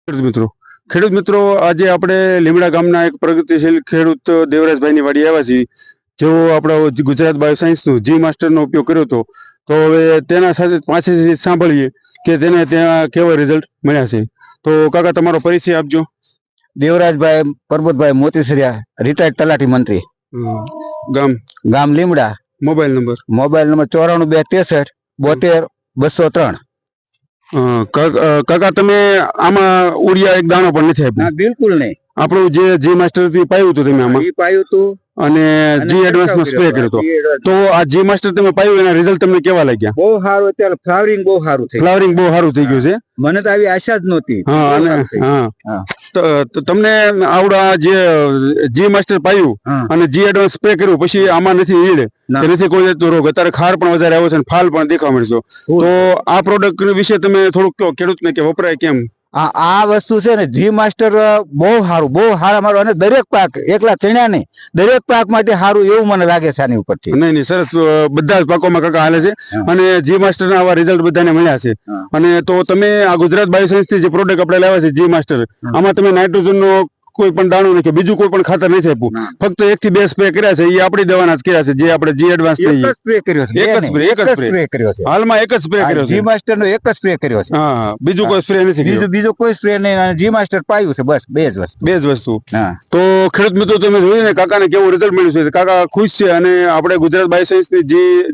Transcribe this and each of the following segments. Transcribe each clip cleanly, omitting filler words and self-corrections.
ખેડૂત મિત્રો આજે આપણે લીમડા ગામના એક પ્રગતિશીલ ખેડૂત દેવરાજભાઈની વાડી આવ્યા છીએ, જેઓ આપણા ગુજરાત બાયોસાયન્સનું જી માસ્ટરનો ઉપયોગ કર્યો હતો. તો હવે તેના સાથે પાસેથી સાંભળીએ કે તેને ત્યાં કેવા રિઝલ્ટ મળ્યા છે. તો કાકા તમારો પરિચય આપજો. દેવરાજભાઈ પરબતભાઈ મોતીસરિયા, રિટાયર્ડ તલાટી મંત્રી, ગામ લીમડા. Mobile number 94 263 72 203. કાકા તમે આમાં ઉડિયા એક દાણો પણ નથી આપ્યો? બિલકુલ નહીં. આપણું જે જી માસ્ટર થી પાયું હતું તમે આમાં, પાયું હતું અને જી એડવાન્સ નો સ્પ્રે કર્યો હતો. તો આ જી માસ્ટર તમે પાયું, એના રિઝલ્ટ તમને કેવા લાગ્યા? બહુ સારું. અત્યારે ફ્લાવરિંગ બહુ સારું થઈ ગયું છે. મને તો આવી આશા જ નહોતી. તો તમને આવડા જે જી માસ્ટર પાયું અને જી એડવાન્સ સ્પ્રે કર્યું પછી આમાં નથી ઈડ કે નથી કોઈ જાતનો રોગ? અત્યારે ખાર પણ વધારે આવ્યો છે અને ફાલ પણ દેખાવા મળશે. તો આ પ્રોડક્ટ વિશે તમે થોડુંક કહો ખેડૂતને કે વપરાય કેમ. આ વસ્તુ છે ને, જી માસ્ટર બહુ સારા મારું. અને દરેક પાક, એકલા ચણ્યા નહીં, દરેક પાક માટે સારું એવું મને લાગે છે આની ઉપરથી. નહીં સરસ, બધા જ પાકોમાં કાકા હાલે છે. અને જી માસ્ટર ના આવા રિઝલ્ટ બધાને મળ્યા છે. અને તો તમે આ ગુજરાત બાયોસાયન્સ થી જે પ્રોડક્ટ આપણે લાવ્યા છે જી માસ્ટર, આમાં તમે નાઇટ્રોજન નો કોઈ પણ દાણો નથી, બીજું કોઈ પણ ખાતર નથી આપ્યું, ફક્ત 1 થી 2 સ્પ્રે કર્યા છે. એ આપણી દવાના જ કર્યા છે, જે આપણે જી એડવાન્સ સ્પ્રે કર્યો છે. હાલમાં એક જ સ્પ્રે કર્યો છે. જી માસ્ટર નો એક જ સ્પ્રે કર્યો છે. હા, બીજું કોઈ સ્પ્રે નથી. બીજો કોઈ સ્પ્રે નહીં. અને જી માસ્ટર પાયું છે, બસ બે જ વસ્તુ. તો ખેડૂત મિત્રો તમે જોયું ને કાકાને કેવું રિઝલ્ટ મળ્યું છે. કાકા ખુશ છે. અને આપણે ગુજરાત બાયોસાયન્સ ની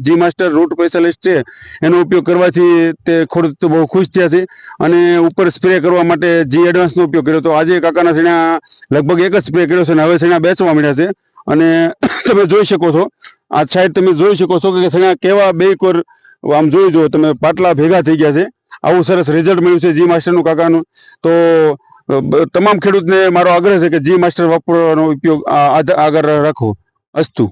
જી માસ્ટર રૂટ સ્પેશિયાલિસ્ટ છે, એનો ઉપયોગ કરવાથી તે ખેડૂત બહુ ખુશ થયા છે. અને ઉપર સ્પ્રે કરવા માટે જી એડવાન્સ નો ઉપયોગ કર્યો. તો આજે કાકાના સીણા લગભગ એક જ સ્પ્રે કર્યો છે, અને હવે સીણા બેસવા મળ્યા છે. અને તમે જોઈ શકો છો, આ સાઈડ તમે જોઈ શકો છો કે સીણા કેવા બે કોર આમ જોઈ જો તમે, પાટલા ભેગા થઈ ગયા છે. આવું સરસ રિઝલ્ટ મળ્યું છે જી માસ્ટરનું કાકાનું. તો તમામ ખેડૂતને મારો આગ્રહ છે કે જી માસ્ટર વાપરવાનો ઉપયોગ આગળ રાખો. અસ્તુ.